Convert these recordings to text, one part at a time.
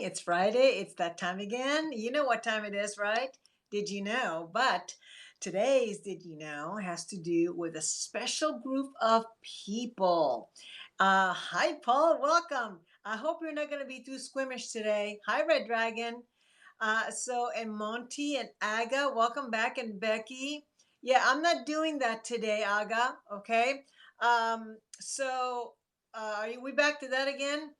It's Friday. It's that time again. You know what time it is, right? Did you know? But today's Did You Know has to do with a special group of people. Hi, Paul. Welcome. I hope you're not going to be too squeamish today. Hi, Red Dragon. And Monty and Aga, welcome back. And Becky. Yeah, I'm not doing that today, Aga. Okay. Are we back to that again?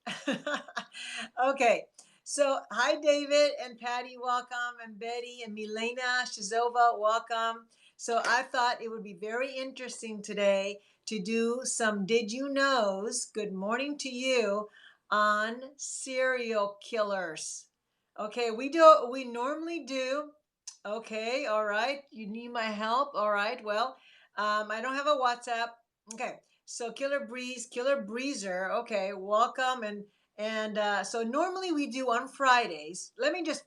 Okay. So, hi, David and Patty, welcome, and Betty and Milena Shizova, welcome. So, I thought it would be very interesting today to do some Did You Knows, good morning to you, on serial killers. Okay, we normally do. Okay, all right. You need my help. All right. Well, I don't have a WhatsApp. Okay. So Killer Breezer. Okay, welcome so normally we do on Fridays. Let me just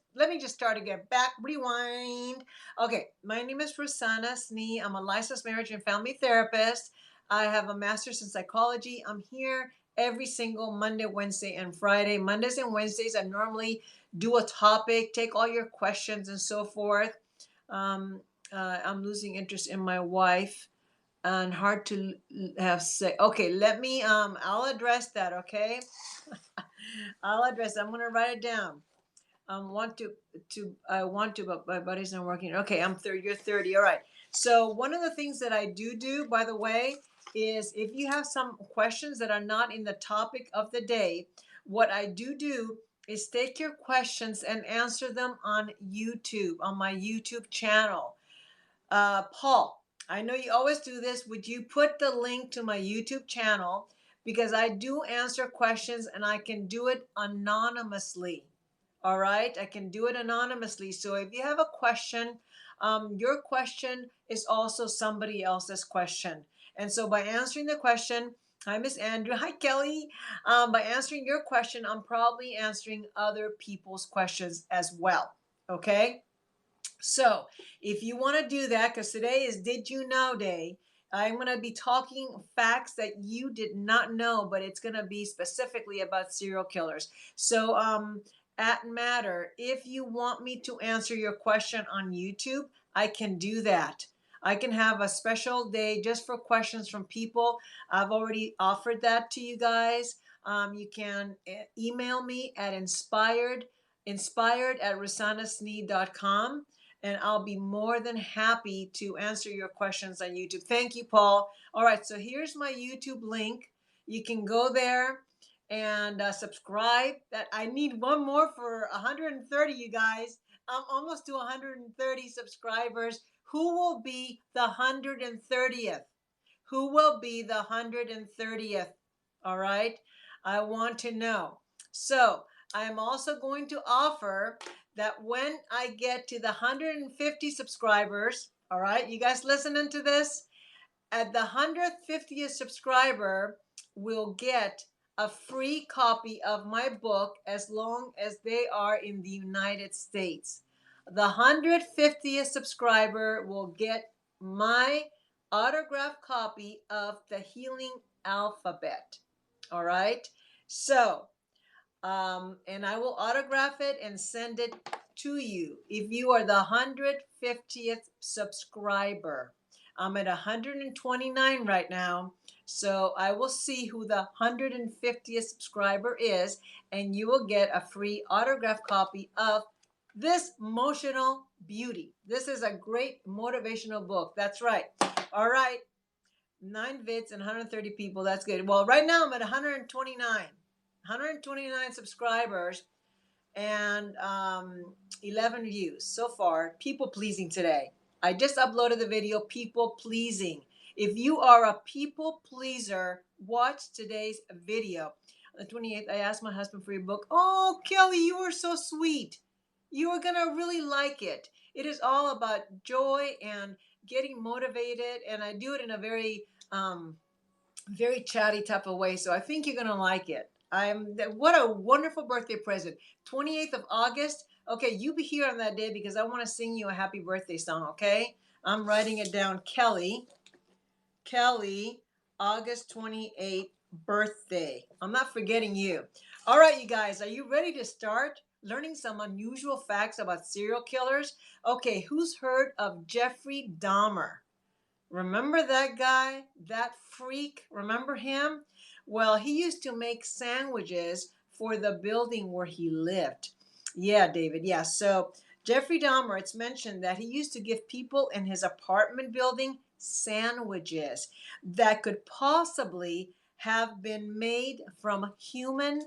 start again. Back rewind. Okay, my name is Rosanna Snee. I'm a licensed marriage and family therapist. I have a master's in psychology. I'm here every single Monday, Wednesday, and Friday. Mondays and Wednesdays, I normally do a topic, take all your questions and so forth. Um, I'm losing interest in my wife and hard to have say. Okay, I'll address that. Okay, I'll address. I'm gonna write it down. I want to, but my body's not working. Okay, I'm 30. You're 30. All right. So one of the things that I do, by the way, is if you have some questions that are not in the topic of the day, what I do is take your questions and answer them on YouTube, on my YouTube channel. Paul, I know you always do this. Would you put the link to my YouTube channel? Because I do answer questions and I can do it anonymously. All right, I can do it anonymously. So if you have a question, your question is also somebody else's question. And so by answering the question, hi, Miss Andrew. Hi, Kelly. By answering your question, I'm probably answering other people's questions as well. Okay. So if you want to do that, because today is Did You Know Day, I'm going to be talking facts that you did not know, but it's going to be specifically about serial killers. So, at Matter, if you want me to answer your question on YouTube, I can do that. I can have a special day just for questions from people. I've already offered that to you guys. You can email me at inspired at rosanasnee.com, and I'll be more than happy to answer your questions on YouTube. Thank you, Paul. All right, so here's my YouTube link. You can go there and subscribe. That I need one more for 130, you guys. I'm almost to 130 subscribers. Who will be the 130th? Who will be the 130th? All right, I want to know. So I'm also going to offer that when I get to the 150 subscribers, all right, you guys listening to this? At the 150th subscriber, will get a free copy of my book as long as they are in the United States. The 150th subscriber will get my autographed copy of The Healing Alphabet. All right. So, and I will autograph it and send it to you if you are the 150th subscriber. I'm at 129 right now, so I will see who the 150th subscriber is, and you will get a free autograph copy of this Emotional Beauty. This is a great motivational book. That's right. All right. 9 vids and 130 people. That's good. Well, right now I'm at 129 subscribers and 11 views so far. People pleasing today. I just uploaded the video, people pleasing. If you are a people pleaser, watch today's video. On the 28th, I asked my husband for your book. Oh, Kelly, you are so sweet. You are going to really like it. It is all about joy and getting motivated, and I do it in a very chatty type of way. So I think you're gonna like it. What a wonderful birthday present. 28th of August. Okay, you be here on that day because I want to sing you a happy birthday song. Okay, I'm writing it down. Kelly, August 28th birthday. I'm not forgetting you. All right, you guys, are you ready to start learning some unusual facts about serial killers? Okay, who's heard of Jeffrey Dahmer? Remember that guy, that freak? Remember him? Well, he used to make sandwiches for the building where he lived. Yeah, David. Yeah. So, Jeffrey Dahmer, it's mentioned that he used to give people in his apartment building sandwiches that could possibly have been made from human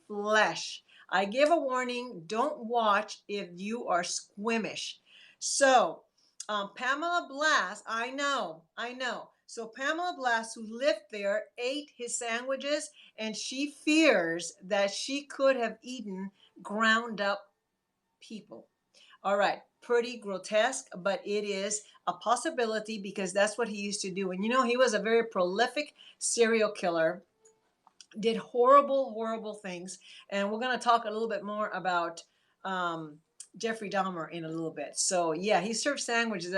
flesh. I give a warning, don't watch if you are squeamish. So, Pamela Blass, I know. So Pamela Blass, who lived there, ate his sandwiches, and she fears that she could have eaten ground up people. All right, pretty grotesque, but it is a possibility because that's what he used to do. And he was a very prolific serial killer, did horrible, horrible things. And we're going to talk a little bit more about um, Jeffrey Dahmer in a little bit. So, yeah, he served sandwiches.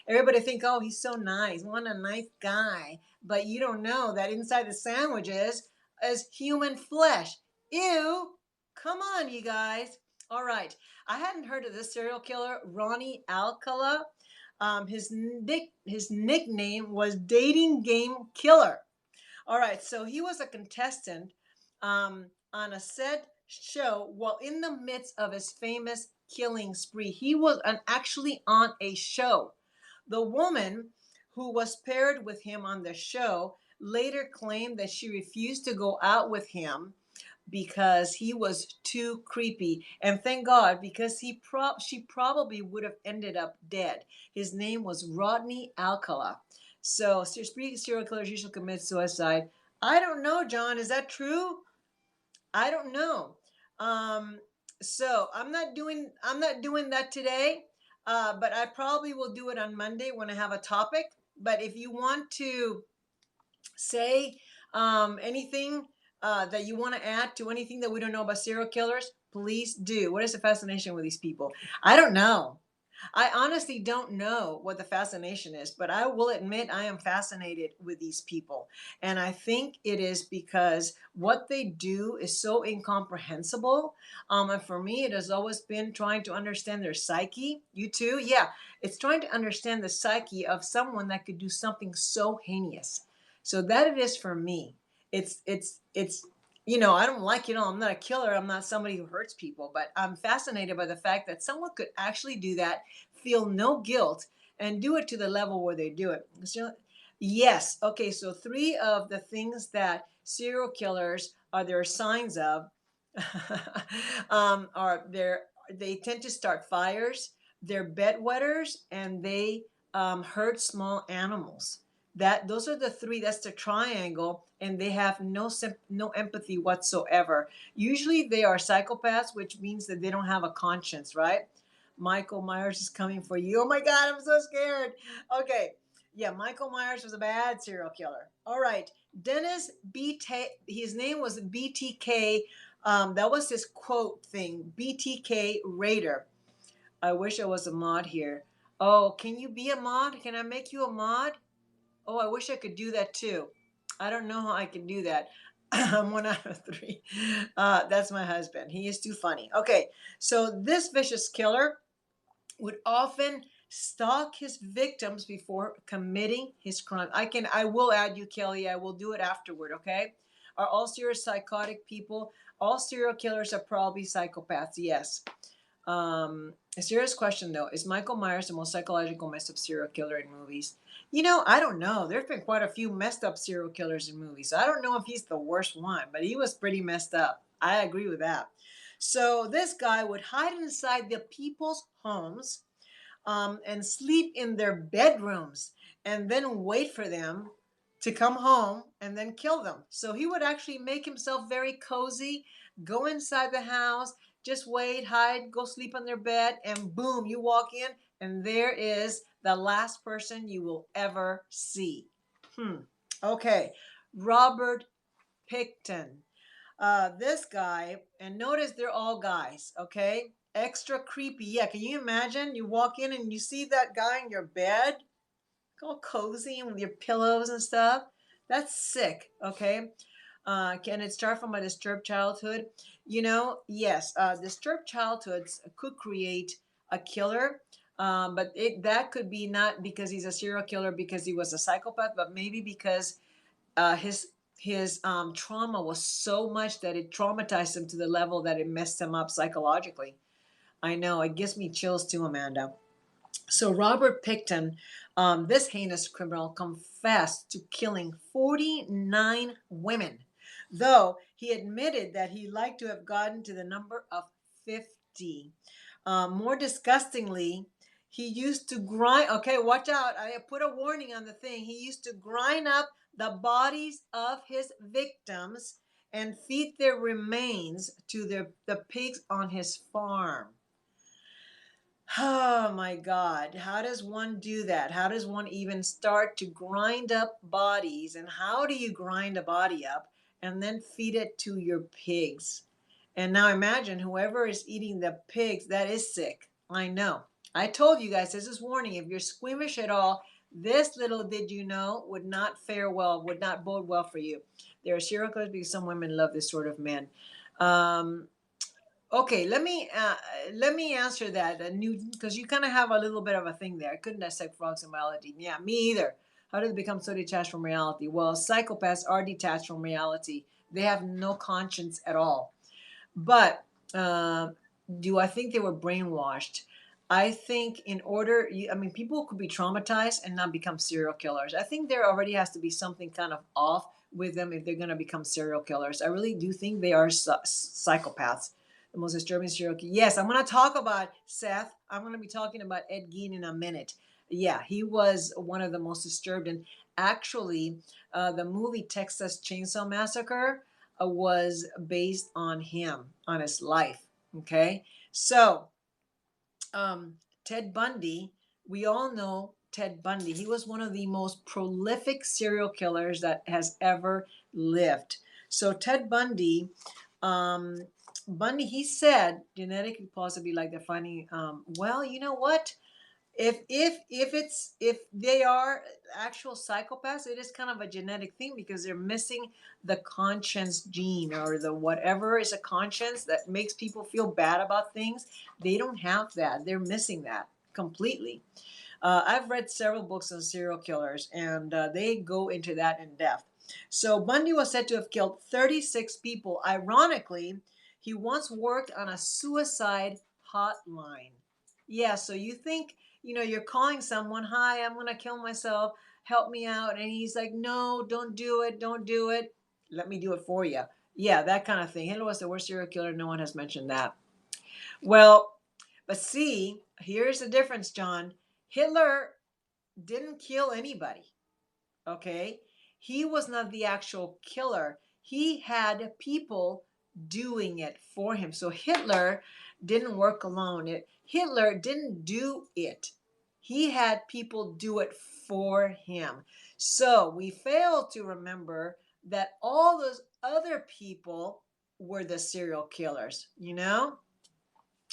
Everybody think, oh, he's so nice. What a nice guy. But you don't know that inside the sandwiches is human flesh. Ew. Come on, you guys. All right. I hadn't heard of this serial killer, Ronnie Alcala. His nickname was Dating Game Killer. All right, so he was a contestant on a set show while in the midst of his famous killing spree. He was actually on a show. The woman who was paired with him on the show later claimed that she refused to go out with him because he was too creepy. And thank God, because she probably would have ended up dead. His name was Rodney Alcala. So serial killers usually commit suicide. I don't know, John. Is that true? I don't know. Um, so I'm not doing that today. But I probably will do it on Monday when I have a topic. But if you want to say anything that you want to add to anything that we don't know about serial killers, please do. What is the fascination with these people? I don't know. I honestly don't know what the fascination is, but I will admit I am fascinated with these people. And I think it is because what they do is so incomprehensible. And for me, it has always been trying to understand their psyche. You too? Yeah, it's trying to understand the psyche of someone that could do something so heinous. So that it is for me. It's I don't like, I'm not a killer. I'm not somebody who hurts people, but I'm fascinated by the fact that someone could actually do that, feel no guilt, and do it to the level where they do it. So, yes. Okay. So three of the things that serial killers are there signs of are they tend to start fires, they're bedwetters, and they hurt small animals. Those are the three. That's the triangle, and they have no empathy whatsoever. Usually, they are psychopaths, which means that they don't have a conscience, right? Michael Myers is coming for you. Oh my God, I'm so scared. Okay, yeah, Michael Myers was a bad serial killer. All right, Dennis BT. His name was BTK. That was his quote thing. BTK Raider. I wish I was a mod here. Oh, can you be a mod? Can I make you a mod? Oh, I wish I could do that too. I don't know how I can do that. I'm one out of three. That's my husband. He is too funny. Okay, so this vicious killer would often stalk his victims before committing his crime. I will add you, Kelly. I will do it afterward, okay? Are all serial psychotic people? All serial killers are probably psychopaths, yes. A serious question though, is Michael Myers the most psychological messed up serial killer in movies? I don't know. There's been quite a few messed up serial killers in movies. So I don't know if he's the worst one, but he was pretty messed up. I agree with that. So this guy would hide inside the people's homes and sleep in their bedrooms and then wait for them to come home and then kill them. So he would actually make himself very cozy, go inside the house, just wait, hide, go sleep on their bed, and boom, you walk in, and there is the last person you will ever see. Okay, Robert Picton. This guy, and notice they're all guys, okay? Extra creepy. Yeah, can you imagine? You walk in and you see that guy in your bed, all cozy and with your pillows and stuff. That's sick, okay? Can it start from a disturbed childhood? Yes, disturbed childhoods could create a killer, but that could be not because he's a serial killer because he was a psychopath, but maybe because his trauma was so much that it traumatized him to the level that it messed him up psychologically. I know it gives me chills too, Amanda. So Robert Picton, this heinous criminal, confessed to killing 49 women, though he admitted that he liked to have gotten to the number of 50. More disgustingly, he used to grind. Okay, watch out! I put a warning on the thing. He used to grind up the bodies of his victims and feed their remains to the pigs on his farm. Oh my God. How does one do that? How does one even start to grind up bodies? And how do you grind a body up and then feed it to your pigs? And now imagine whoever is eating the pigs, that is sick. I know. I told you guys, this is warning. If you're squeamish at all, this little did you know would not fare well, would not bode well for you. There are serial killers because some women love this sort of men. Um, Okay, let me answer that. Newton, because you kind of have a little bit of a thing there. I couldn't dissect frogs in biology. Yeah, me either. How do they become so detached from reality? Well, psychopaths are detached from reality. They have no conscience at all. But do I think they were brainwashed? I think I mean, people could be traumatized and not become serial killers. I think there already has to be something kind of off with them if they're going to become serial killers. I really do think they are psychopaths. The most disturbing serial killer. Yes, I'm going to talk about Seth. I'm going to be talking about Ed Gein in a minute. Yeah, he was one of the most disturbed. And actually, the movie Texas Chainsaw Massacre was based on him, on his life. Okay, so um, Ted Bundy, we all know Ted Bundy. He was one of the most prolific serial killers that has ever lived. So Ted Bundy, um, he said genetically possibly like they're finding. Well, you know what? If they are actual psychopaths, it is kind of a genetic thing because they're missing the conscience gene or the whatever is a conscience that makes people feel bad about things. They don't have that. They're missing that completely. I've read several books on serial killers, and they go into that in depth. So Bundy was said to have killed 36 people. Ironically, he once worked on a suicide hotline. Yeah, so you think, you're calling someone, hi, I'm going to kill myself, help me out. And he's like, no, don't do it, don't do it. Let me do it for you. Yeah, that kind of thing. Hitler was the worst serial killer. No one has mentioned that. Well, but see, here's the difference, John. Hitler didn't kill anybody. Okay? He was not the actual killer. He had people doing it for him. So Hitler didn't work alone. Hitler didn't do it. He had people do it for him. So we fail to remember that all those other people were the serial killers,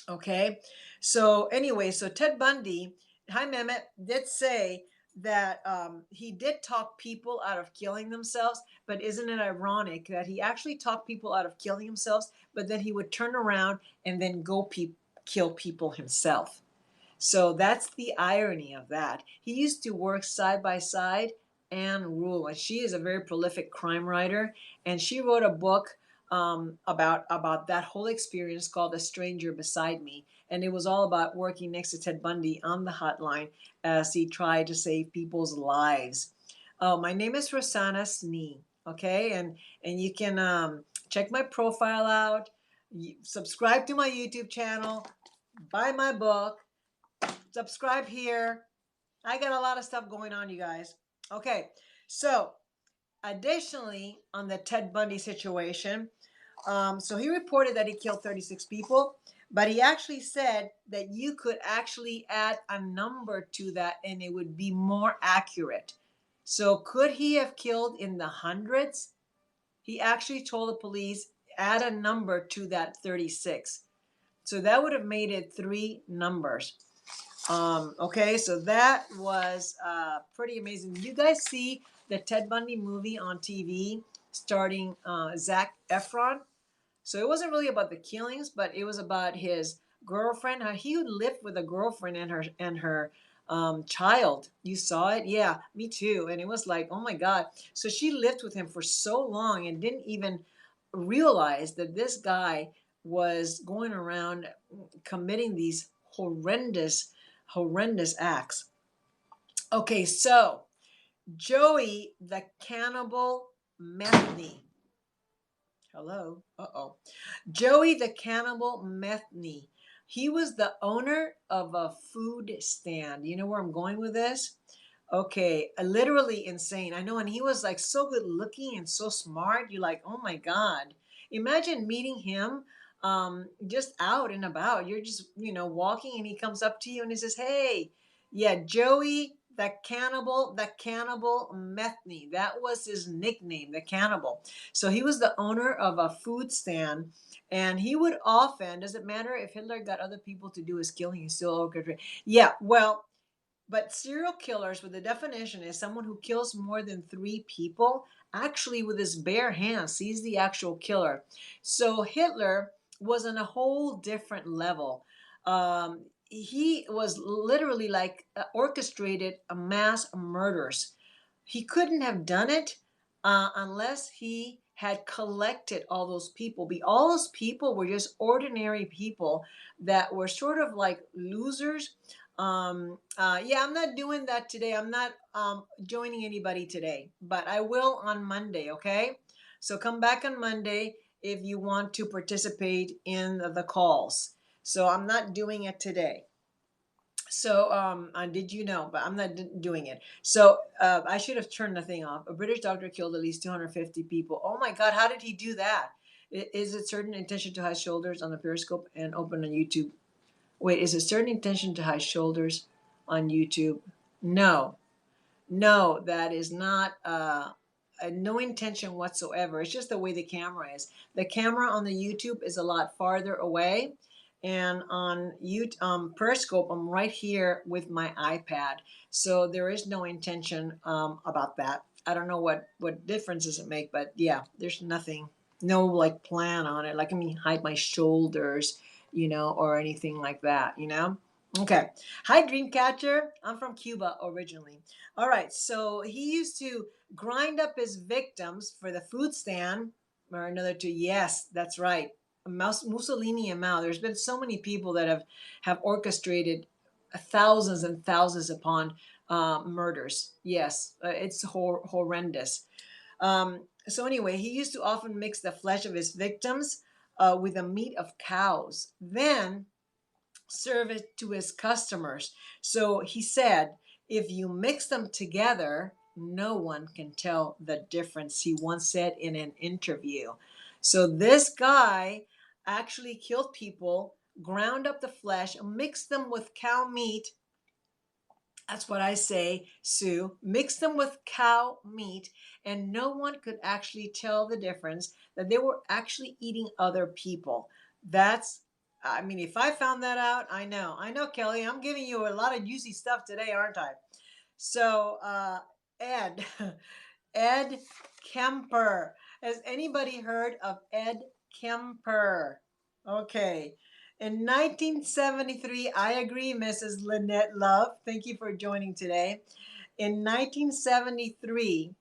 Okay. So anyway, so Ted Bundy, hi Mehmet, did say that he did talk people out of killing themselves, but isn't it ironic that he actually talked people out of killing themselves, but then he would turn around and then go kill people himself. So that's the irony of that. He used to work side by side and Rule, and she is a very prolific crime writer, and she wrote a book about that whole experience called "A Stranger Beside Me," and it was all about working next to Ted Bundy on the hotline as he tried to save people's lives. Oh, my name is Rosanna Snee. Okay, and you can check my profile out, subscribe to my YouTube channel, buy my book, subscribe here. I got a lot of stuff going on, you guys. Okay, so additionally, on the Ted Bundy situation, so he reported that he killed 36 people, but he actually said that you could actually add a number to that and it would be more accurate. So could he have killed in the hundreds? He actually told the police, add a number to that 36. So that would have made it three numbers. Okay, so that was pretty amazing. Did you guys see the Ted Bundy movie on TV? starring Zac Efron. So it wasn't really about the killings, but it was about his girlfriend. How he lived with a girlfriend and her child. You saw it, yeah, me too. And it was like, oh my God. So she lived with him for so long and didn't even realize that this guy was going around committing these horrendous acts. Okay, so Joey the Cannibal Metheny. Hello. Uh-oh. Joey the Cannibal Metheny. He was the owner of a food stand. You know where I'm going with this? Okay, literally insane. I know, and he was like so good looking and so smart. You're like, oh my God. Imagine meeting him just out and about. You're just, walking and he comes up to you and he says, hey, yeah, Joey the cannibal Metheny. That was his nickname, the cannibal. So he was the owner of a food stand. And he would often, does it matter if Hitler got other people to do his killing? He still orchestrated. Yeah, well, but serial killers, with the definition, is someone who kills more than 3 people, actually with his bare hands. He's the actual killer. So Hitler was on a whole different level. He was literally like orchestrated a mass murders. He couldn't have done it unless he had collected all those people. All those people were just ordinary people that were sort of like losers. Yeah, I'm not doing that today. I'm not joining anybody today, but I will on Monday. Okay, so come back on Monday if you want to participate in the calls. So I'm not doing it today. So, did you know? But I'm not doing it. So, I should have turned the thing off. A British doctor killed at least 250 people. Oh my God, how did he do that? Is it certain intention to hide shoulders on the Periscope and open on YouTube? Wait, is it certain intention to hide shoulders on YouTube? No, no, that is not no intention whatsoever. It's just the way the camera is. The camera on the YouTube is a lot farther away, and on YouTube, Periscope, I'm right here with my iPad. So there is no intention about that. I don't know what difference does it make, but yeah, there's nothing, no like plan on it. Like I mean, hide my shoulders, or anything like that. Okay. Hi, Dreamcatcher. I'm from Cuba originally. All right. So he used to grind up his victims for the food stand or another two. Yes, that's right. Mussolini and Mao. There's been so many people that have orchestrated thousands and thousands upon murders. Yes, it's horrendous. So anyway, he used to often mix the flesh of his victims with the meat of cows. Then serve it to his customers. So he said, if you mix them together, no one can tell the difference, he once said in an interview. So this guy actually killed people, ground up the flesh, mixed them with cow meat. That's what I say, Sue. Mix them with cow meat, and no one could actually tell the difference that they were actually eating other people. I mean, if I found that out, I know, Kelly. I'm giving you a lot of juicy stuff today, aren't I? So, Ed, Ed Kemper. Has anybody heard of Ed Kemper? Okay. In 1973, I agree, Mrs. Lynette Love. Thank you for joining today. In 1973,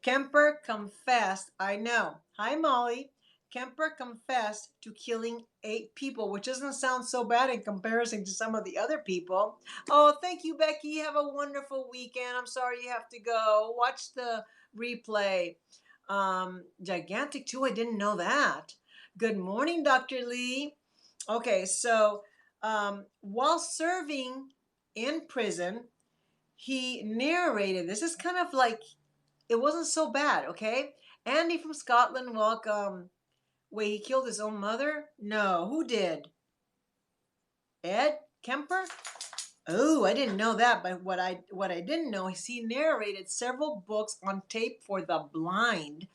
Kemper confessed, I know. Hi, Molly. Kemper confessed to killing 8 people, which doesn't sound so bad in comparison to some of the other people. Oh, thank you, Becky. Have a wonderful weekend. I'm sorry you have to go. Watch the replay. Gigantic, too. I didn't know that. Good morning, Dr. Lee. Okay, so while serving in prison, he narrated. This is kind of like, it wasn't so bad, okay? Andy from Scotland, welcome. Wait, he killed his own mother? No, who did? Ed Kemper? Oh, I didn't know that, but what I didn't know is he narrated several books on tape for the blind.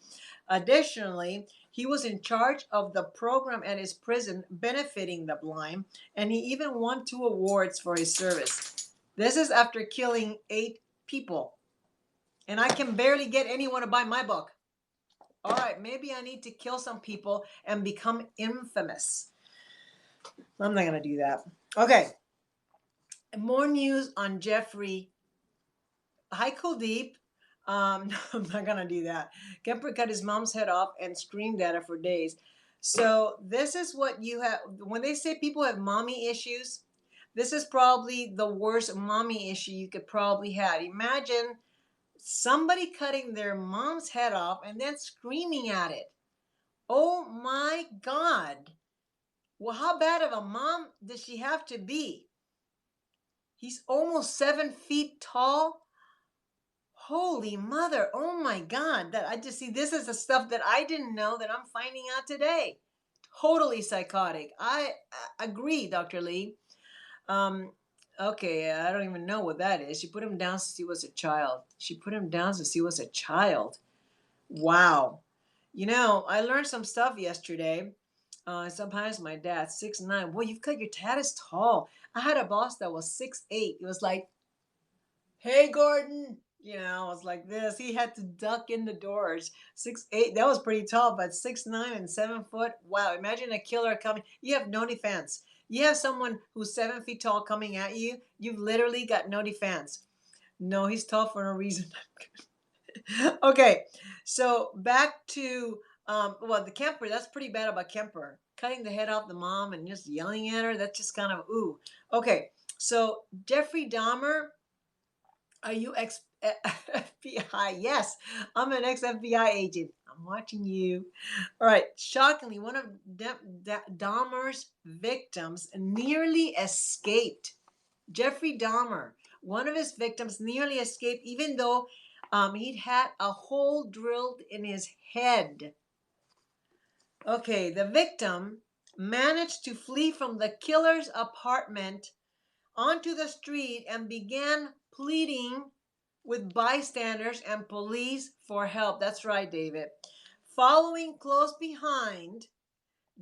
Additionally, he was in charge of the program at his prison benefiting the blind, and he even won 2 awards for his service. This is after killing 8 people. And I can barely get anyone to buy my book. All right, maybe I need to kill some people and become infamous. I'm not going to do that. Okay. More news on Jeffrey. Hi, Kuldeep. No, I'm not going to do that. Kemper cut his mom's head off and screamed at her for days. So, this is what you have. When they say people have mommy issues, this is probably the worst mommy issue you could probably have. Imagine somebody cutting their mom's head off and then screaming at it. Oh my God. Well, how bad of a mom does she have to be? He's almost 7 feet tall. Holy mother. Oh my God. That I just see this is the stuff that I didn't know that I'm finding out today. Totally psychotic. I agree, Dr. Lee. Um, okay, I don't even know what that is. She put him down since he was a child. She put him down since he was a child. Wow. You know, I learned some stuff yesterday. Sometimes my dad, 6'9". Boy, you've cut your dad is tall. I had a boss that was 6'8". It was like, hey, Gordon. You know, I was like this. He had to duck in the doors. 6'8". That was pretty tall, but 6'9" and 7 foot. Wow. Imagine a killer coming. You have no defense. You have someone who's 7 feet tall coming at you. You've literally got no defense. No, he's tall for no reason. Okay, so back to well, the Kemper. That's pretty bad about Kemper cutting the head off the mom and just yelling at her. That's just kind of ooh. Okay, so Jeffrey Dahmer, are you FBI? Yes, I'm an ex FBI agent. I'm watching you. All right. Shockingly, one of Dahmer's victims nearly escaped. Jeffrey Dahmer, one of his victims, nearly escaped, even though he'd had a hole drilled in his head. Okay, the victim managed to flee from the killer's apartment onto the street and began pleading with bystanders and police for help. That's right, David. Following close behind,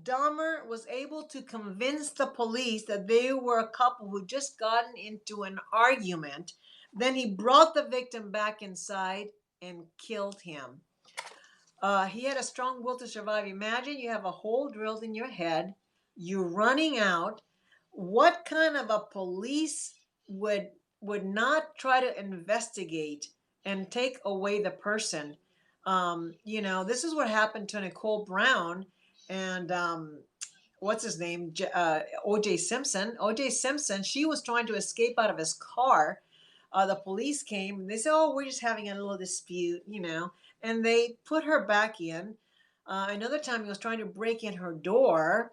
Dahmer was able to convince the police that they were a couple who just gotten into an argument. Then he brought the victim back inside and killed him. He had a strong will to survive. Imagine you have a hole drilled in your head, you're running out. What kind of a police would not try to investigate and take away the person? You know, this is what happened to Nicole Brown and what's his name? O.J. Simpson. O.J. Simpson, she was trying to escape out of his car. The police came and they said, oh, we're just having a little dispute, you know, and they put her back in. Another time he was trying to break in her door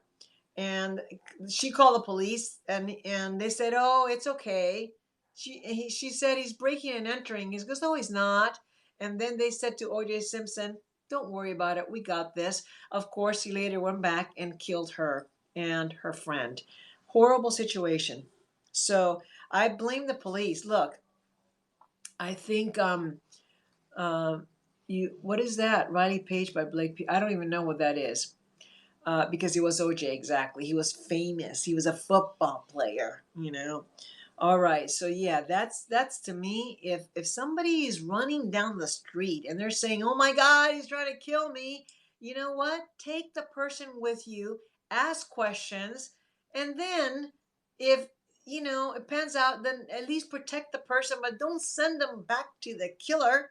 and she called the police and they said, oh, it's okay. She said he's breaking and entering. He goes, no, he's not. And then they said to O.J. Simpson, don't worry about it. We got this. Of course, he later went back and killed her and her friend. Horrible situation. So I blame the police. Look, I think you what is that? Riley Page by Blake I don't even know what that is. Because he was OJ, exactly. He was famous. He was a football player, you know. All right, so yeah, that's to me. If somebody is running down the street and they're saying, "Oh my God, he's trying to kill me," you know what? Take the person with you, ask questions, and then if you know it pans out, then at least protect the person, but don't send them back to the killer.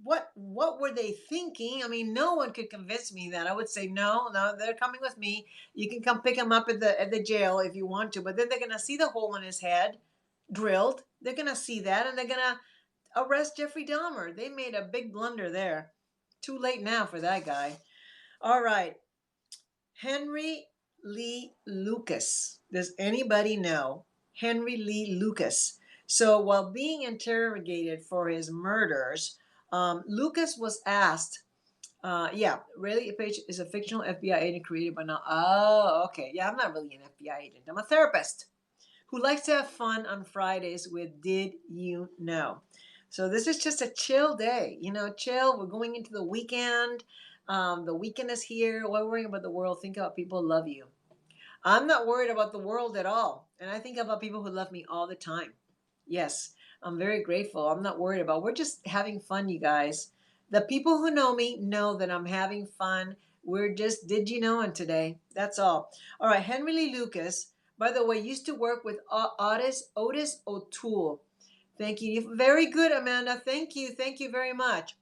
What were they thinking? I mean, no one could convince me that. I would say no, they're coming with me. You can come pick him up at the jail if you want to, but then they're gonna see the hole in his head drilled. They're gonna see that, and they're gonna arrest Jeffrey Dahmer. They made a big blunder there. Too late now for that guy. All right, Henry Lee Lucas. Does anybody know Henry Lee Lucas? So while being interrogated for his murders, Lucas was asked, yeah, Riley Page is a fictional FBI agent created by now. Oh, okay. Yeah, I'm not really an FBI agent. I'm a therapist who likes to have fun on Fridays with Did You Know? So this is just a chill day, you know, chill. We're going into the weekend. The weekend is here. Why worrying about the world? Think about people who love you. I'm not worried about the world at all. And I think about people who love me all the time. Yes, I'm very grateful. I'm not worried about. We're just having fun, you guys. The people who know me know that I'm having fun. We're just did you know it today. That's all. All right, Henry Lee Lucas, by the way, used to work with Otis O'Toole. Thank you. Very good, Amanda. Thank you. Thank you very much.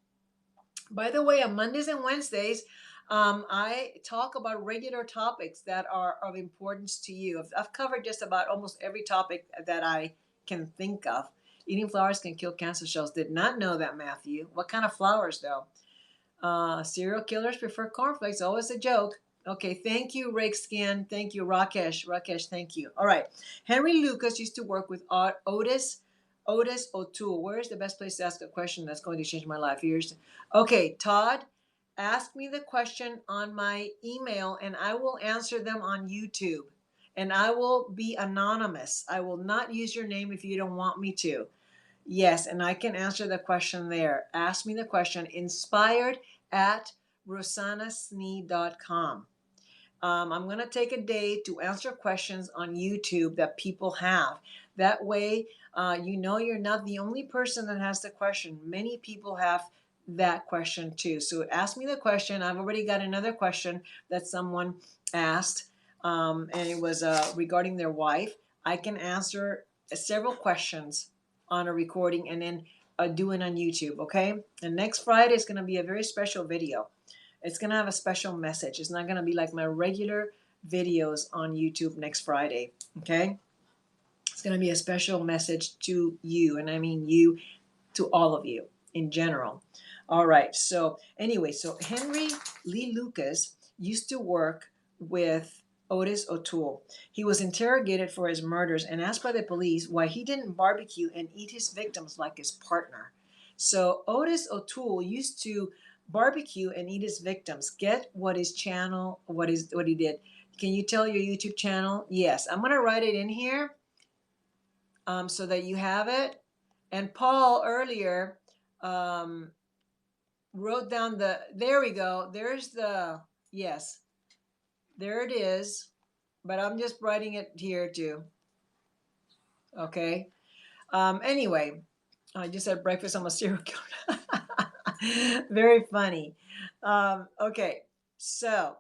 By the way, on Mondays and Wednesdays, I talk about regular topics that are of importance to you. I've covered just about almost every topic that I can think of. Eating flowers can kill cancer cells. Did not know that, Matthew. What kind of flowers, though? Serial killers prefer cornflakes. Always a joke. Okay, thank you, Rake Skin. Thank you, Rakesh. Rakesh, thank you. All right. Henry Lucas used to work with Otis O'Toole. Where is the best place to ask a question that's going to change my life? Here's okay, Todd. Ask me the question on my email and I will answer them on YouTube. And I will be anonymous. I will not use your name if you don't want me to. Yes, and I can answer the question there. Ask me the question. Inspired at rosanasnee.com. I'm going to take a day to answer questions on YouTube that people have. That way, you know you're not the only person that has the question. Many people have that question too. So ask me the question. I've already got another question that someone asked, and it was regarding their wife. I can answer several questions on a recording and then do it on YouTube, okay? And next Friday is going to be a very special video. It's going to have a special message. It's not going to be like my regular videos on YouTube next Friday, okay? It's going to be a special message to you, and I mean you, to all of you in general. All right, so anyway, so Henry Lee Lucas used to work with Otis O'Toole. He was interrogated for his murders and asked by the police why he didn't barbecue and eat his victims like his partner. So Otis O'Toole used to barbecue and eat his victims. Get what his channel, what he did. Can you tell your YouTube channel? Yes, I'm gonna write it in here so that you have it. And Paul earlier wrote down there we go. There's the, yes, there it is. But I'm just writing it here too. Okay. Anyway, I just had breakfast. I'm a serial killer. Very funny. Okay. So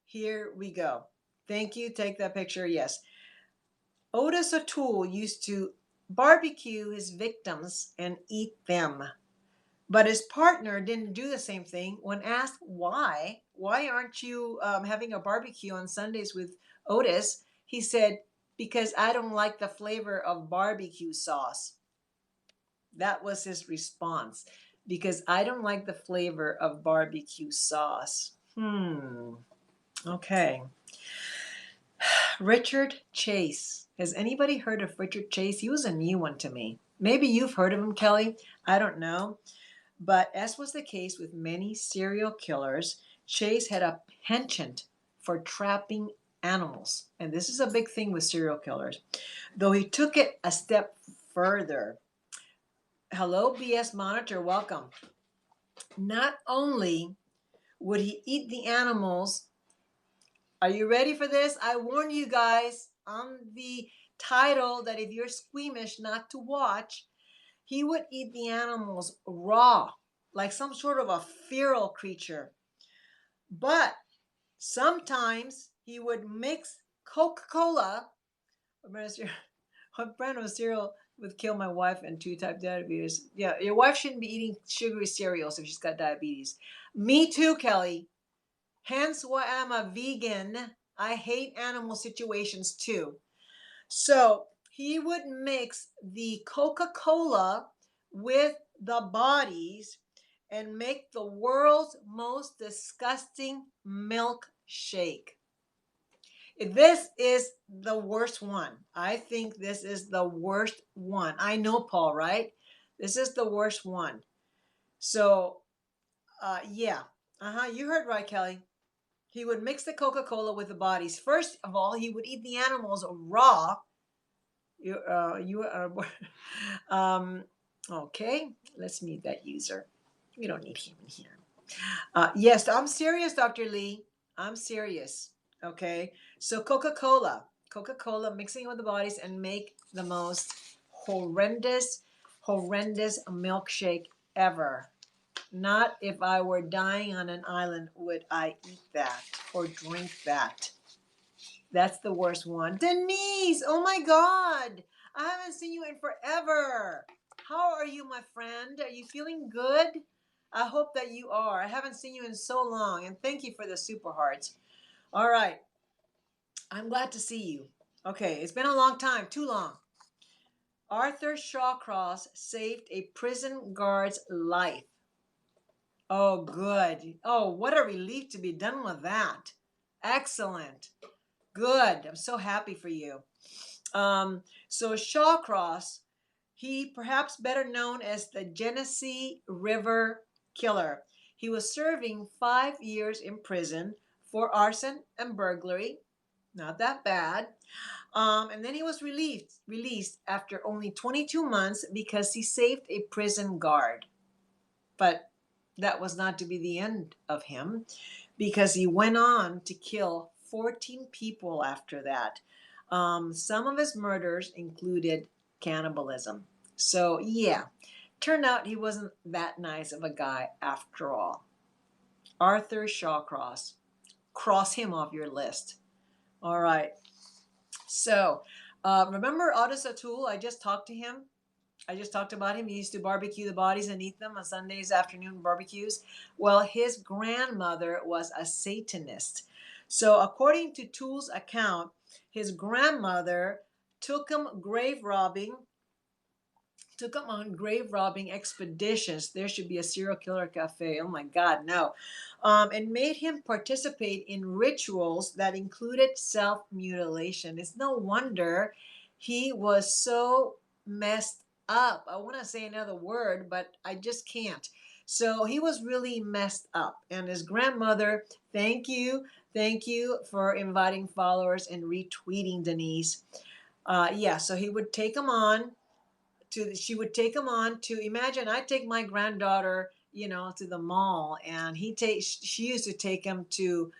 here we go. Thank you. Take that picture. Yes. Otis O'Toole used to barbecue his victims and eat them. But his partner didn't do the same thing. When asked why aren't you having a barbecue on Sundays with Otis? He said, because I don't like the flavor of barbecue sauce. That was his response. Because I don't like the flavor of barbecue sauce. Okay. Richard Chase. Has anybody heard of Richard Chase? He was a new one to me. Maybe you've heard of him, Kelly. I don't know. But as was the case with many serial killers, Chase had a penchant for trapping animals. And this is a big thing with serial killers. Though he took it a step further. Hello, BS Monitor. Welcome. Not only would he eat the animals, are you ready for this? I warn you guys on the title that if you're squeamish not to watch, he would eat the animals raw, like some sort of a feral creature. But sometimes he would mix Coca-Cola. What brand of cereal would kill my wife and 2-type diabetes? Yeah, your wife shouldn't be eating sugary cereals if she's got diabetes. Me too, Kelly. Hence why I'm a vegan. I hate animal situations too. So he would mix the Coca-Cola with the bodies and make the world's most disgusting milkshake. This is the worst one. I think this is the worst one. I know, Paul, right? This is the worst one. So, yeah. You heard right, Kelly. He would mix the Coca-Cola with the bodies. First of all, he would eat the animals raw. Okay, let's mute that user. We don't need him in here. Yes, I'm serious, Dr. Lee. I'm serious. Okay, so Coca-Cola mixing it with the bodies and make the most horrendous milkshake ever. Not if I were dying on an island would I eat that or drink that. That's the worst one. Denise, oh my God. I haven't seen you in forever. How are you, my friend? Are you feeling good? I hope that you are. I haven't seen you in so long. And thank you for the super hearts. All right. I'm glad to see you. Okay, it's been a long time, too long. Arthur Shawcross saved a prison guard's life. Oh, good. Oh, what a relief to be done with that. Excellent. Good. I'm so happy for you. So Shawcross, he perhaps better known as the Genesee River Killer. He was serving 5 years in prison for arson and burglary. Not that bad. And then he was released after only 22 months because he saved a prison guard. But that was not to be the end of him because he went on to kill 14 people after that. Some of his murders included cannibalism. So, yeah, turned out he wasn't that nice of a guy after all. Arthur Shawcross. Cross him off your list. All right. So, remember Otis O'Toole? I just talked to him. I just talked about him. He used to barbecue the bodies and eat them on Sundays afternoon barbecues. Well, his grandmother was a Satanist. So, according to Toole's account, his grandmother took him on grave robbing expeditions. There should be a serial killer cafe. Oh my God, no. And made him participate in rituals that included self mutilation. It's no wonder he was so messed up. I want to say another word, but I just can't. So he was really messed up. And his grandmother, thank you for inviting followers and retweeting Denise. Yeah, so he would take them on she would take him on to imagine I take my granddaughter, to the mall and she used to take him to,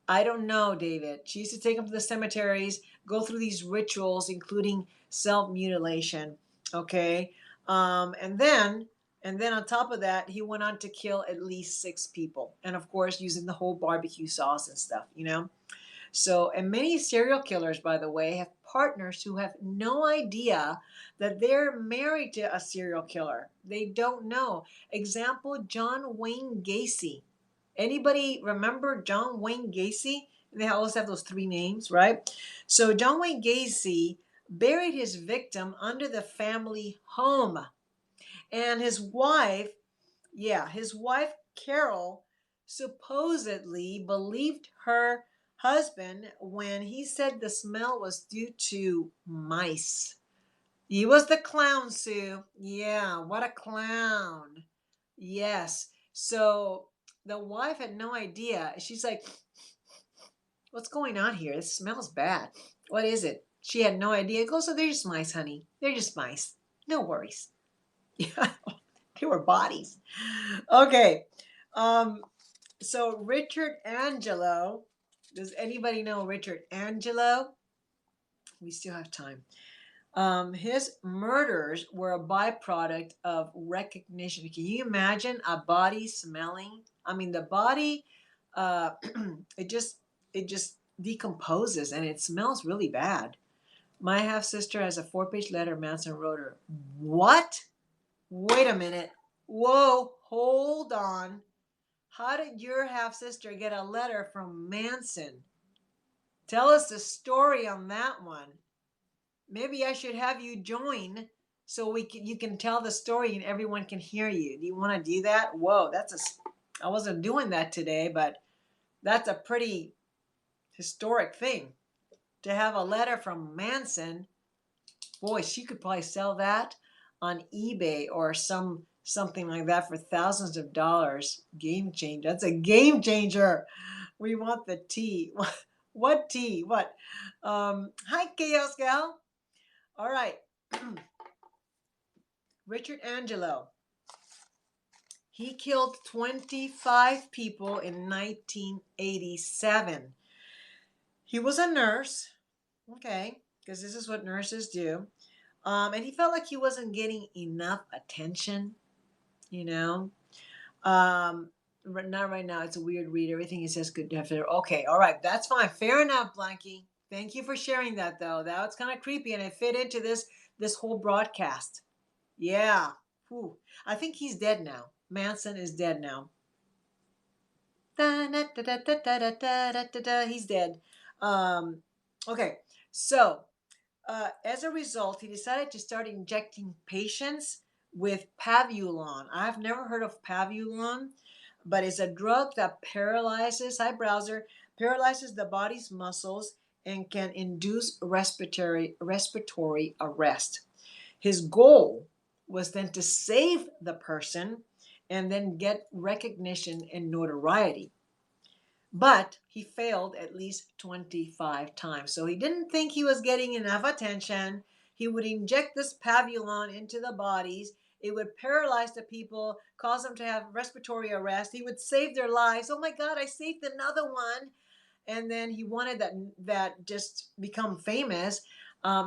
I don't know, David. She used to take him to the cemeteries, go through these rituals, including self-mutilation. Okay. And then on top of that, he went on to kill at least 6 people. And of course, using the whole barbecue sauce and stuff. So, and many serial killers, by the way, have partners who have no idea that they're married to a serial killer. They don't know. Example, John Wayne Gacy. Anybody remember John Wayne Gacy? They always have those 3 names, right? So John Wayne Gacy buried his victim under the family home. And his wife Carol supposedly believed her husband when he said the smell was due to mice. He was the clown, Sue. Yeah, what a clown. Yes. So the wife had no idea. She's like, what's going on here? It smells bad. What is it? She had no idea. It goes, so they're just mice, honey. They're just mice. No worries. Yeah, they were bodies. Okay. So Richard Angelo. Does anybody know Richard Angelo? We still have time. His murders were a byproduct of recognition. Can you imagine a body smelling? I mean, the body, uh, it just decomposes and it smells really bad. My half sister has a 4-page letter Manson wrote her. What? Wait a minute. Whoa, hold on. How did your half sister get a letter from Manson? Tell us the story on that one. Maybe I should have you join so you can tell the story and everyone can hear you. Do you want to do that? Whoa, I wasn't doing that today, but that's a pretty historic thing to have a letter from Manson. Boy, she could probably sell that on eBay or something like that for thousands of dollars. Game changer. That's a game changer. We want the tea. What tea? What? Hi, Chaos Gal. All right. Richard Angelo. He killed 25 people in 1987. He was a nurse. Okay, because this is what nurses do. And he felt like he wasn't getting enough attention, you know. Not right now. It's a weird read. Everything he says could have to. Okay, all right, that's fine. Fair enough, Blanky. Thank you for sharing that, though. That was kind of creepy, and it fit into this whole broadcast. Yeah. Whew. I think he's dead now. Manson is dead now. He's dead. Okay, so as a result, he decided to start injecting patients with Pavulon. I've never heard of Pavulon, but it's a drug that paralyzes, hi browser, paralyzes the body's muscles and can induce respiratory arrest. His goal was then to save the person and then get recognition and notoriety. But he failed at least 25 times. So he didn't think he was getting enough attention. He would inject this pavulon into the bodies. It would paralyze the people, cause them to have respiratory arrest. He would save their lives. Oh my God, I saved another one. And then he wanted that just become famous.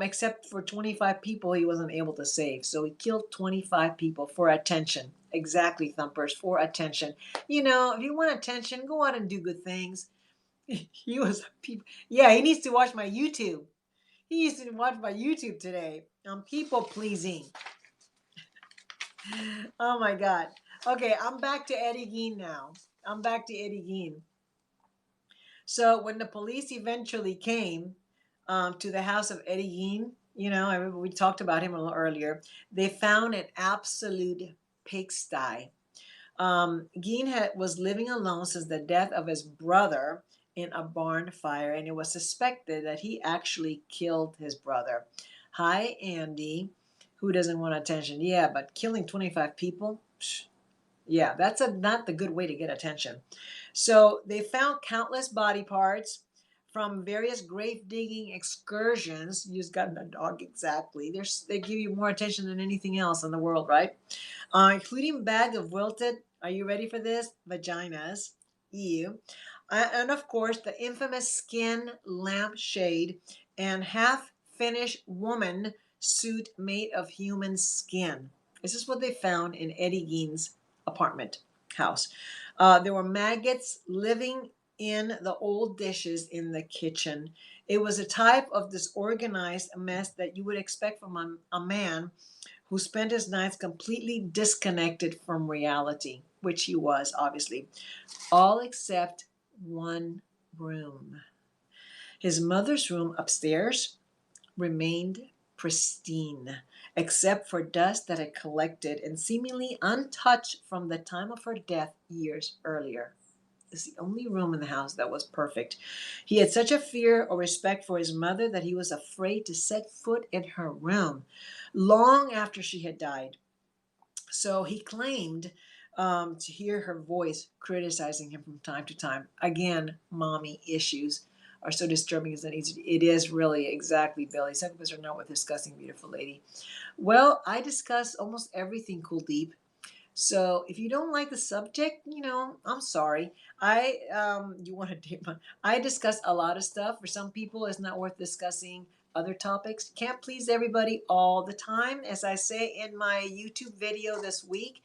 Except for 25 people he wasn't able to save. So he killed 25 people for attention. Exactly, Thumpers, for attention. If you want attention, go out and do good things. He was people. Yeah, he needs to watch my YouTube. He needs to watch my YouTube today. I'm people pleasing. Oh my God. Okay, I'm back to Eddie Gein now. I'm back to Eddie Gein. So when the police eventually came to the house of Eddie Gein, we talked about him a little earlier, they found an absolute pigsty. Gein was living alone since the death of his brother in a barn fire, and it was suspected that he actually killed his brother. Hi, Andy. Who doesn't want attention? Yeah, but killing 25 people? Psh, yeah, that's not the good way to get attention. So they found countless body parts from various grave digging excursions. You just got a dog, exactly. They give you more attention than anything else in the world, right? Including bag of wilted, are you ready for this? Vaginas. Ew. And of course, the infamous skin lampshade and half finished woman suit made of human skin. This is what they found in Eddie Gein's apartment house. There were maggots living in the old dishes in the kitchen. It was a type of disorganized mess that you would expect from a man who spent his nights completely disconnected from reality, which he was, obviously, all except one room. His mother's room upstairs remained pristine, except for dust that had collected and seemingly untouched from the time of her death years earlier. It's the only room in the house that was perfect. He had such a fear or respect for his mother that he was afraid to set foot in her room long after she had died. So he claimed to hear her voice criticizing him from time to time. Again, mommy issues are so disturbing as it is really exactly, Billy. Psychopaths are not worth discussing, beautiful lady. Well, I discuss almost everything, Kuldeep. So if you don't like the subject, I'm sorry. You want to date my, I discuss a lot of stuff. For some people, it's not worth discussing other topics. Can't please everybody all the time. As I say in my YouTube video this week,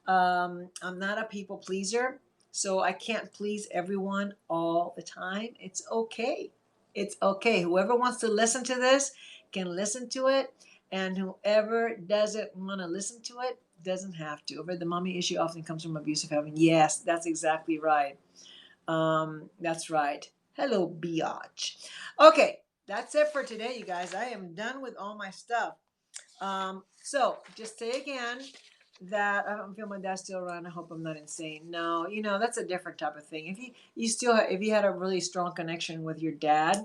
I'm not a people pleaser, so I can't please everyone all the time. It's okay. It's okay. Whoever wants to listen to this can listen to it, and whoever doesn't want to listen to it doesn't have to. The mommy issue often comes from abusive family. Yes, that's exactly right. That's right. Hello, biatch. Okay, that's it for today, you guys. I am done with all my stuff. So just say again that I don't feel my dad's still around. I hope I'm not insane. No, that's a different type of thing. If you had a really strong connection with your dad,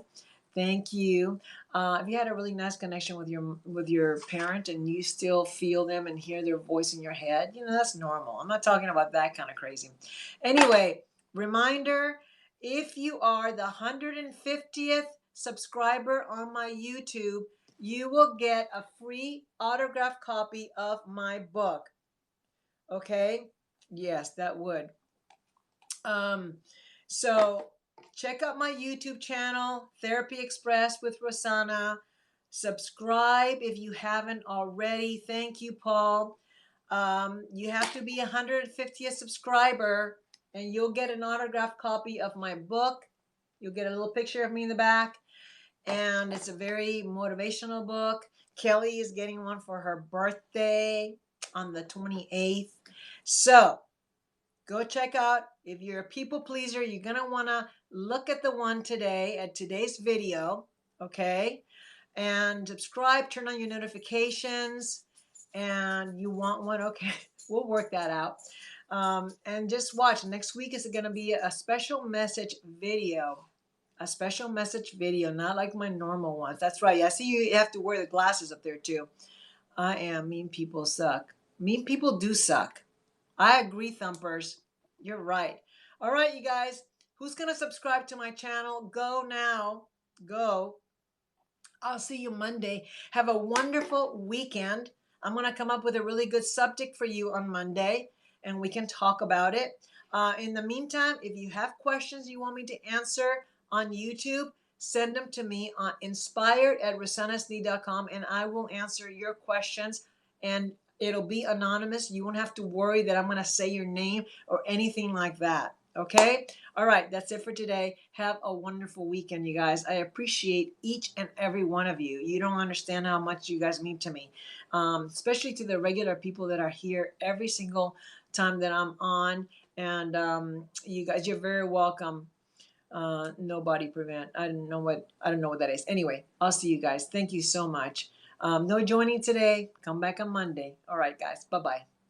thank you. If you had a really nice connection with your parent and you still feel them and hear their voice in your head, that's normal. I'm not talking about that kind of crazy. Anyway, reminder: if you are the 150th subscriber on my YouTube, you will get a free autographed copy of my book. Okay? Yes, that would. So check out my YouTube channel, Therapy Express with Rosanna. Subscribe if you haven't already. Thank you, Paul. You have to be 150th subscriber, and you'll get an autographed copy of my book. You'll get a little picture of me in the back, and it's a very motivational book. Kelly is getting one for her birthday on the 28th. So go check out. If you're a people pleaser, you're going to want to look at the one today, at today's video, okay? And subscribe, turn on your notifications, and you want one, okay? We'll work that out. And just watch. Next week is going to be a special message video. A special message video, not like my normal ones. That's right. I see you have to wear the glasses up there too. I am. Mean people suck. Mean people do suck. I agree, Thumpers. You're right. All right, you guys. Who's going to subscribe to my channel? Go now. Go. I'll see you Monday. Have a wonderful weekend. I'm going to come up with a really good subject for you on Monday, and we can talk about it. In the meantime, if you have questions you want me to answer on YouTube, send them to me on inspired@rosanasd.com, and I will answer your questions. And it'll be anonymous. You won't have to worry that I'm going to say your name or anything like that. Okay? All right, that's it for today. Have a wonderful weekend, you guys. I appreciate each and every one of you. You don't understand how much you guys mean to me, especially to the regular people that are here every single time that I'm on. And you guys, you're very welcome. Nobody prevent. I don't know what that is. Anyway, I'll see you guys. Thank you so much. No joining today. Come back on Monday. All right, guys. Bye bye.